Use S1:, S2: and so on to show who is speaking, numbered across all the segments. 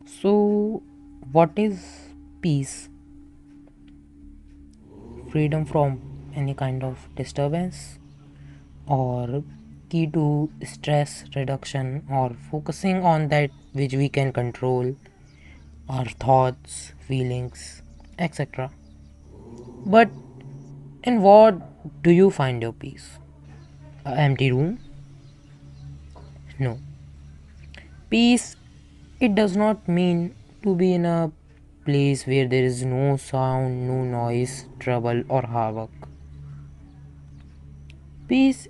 S1: So, what is peace? Freedom from any kind of disturbance, or key to stress reduction, or focusing on that which we can control, our thoughts, feelings, etc. But in what do you find your peace? An empty room? No. Peace, it does not mean to be in a place where there is no sound, no noise, trouble, or havoc. Peace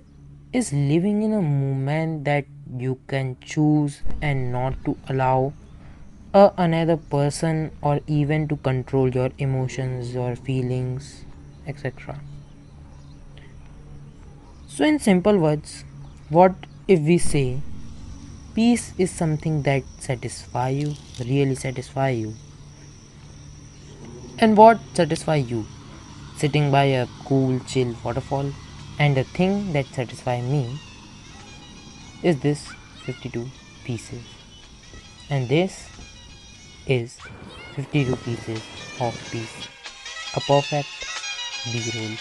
S1: is living in a moment that you can choose and not to allow another person or even to control your emotions, your feelings, etc. So, in simple words, what if we say peace is something that satisfy you, really satisfy you? And what satisfy you? Sitting by a cool, chill waterfall. And the thing that satisfy me is this 52 pieces. And this is 52 pieces of peace. A perfect B roll.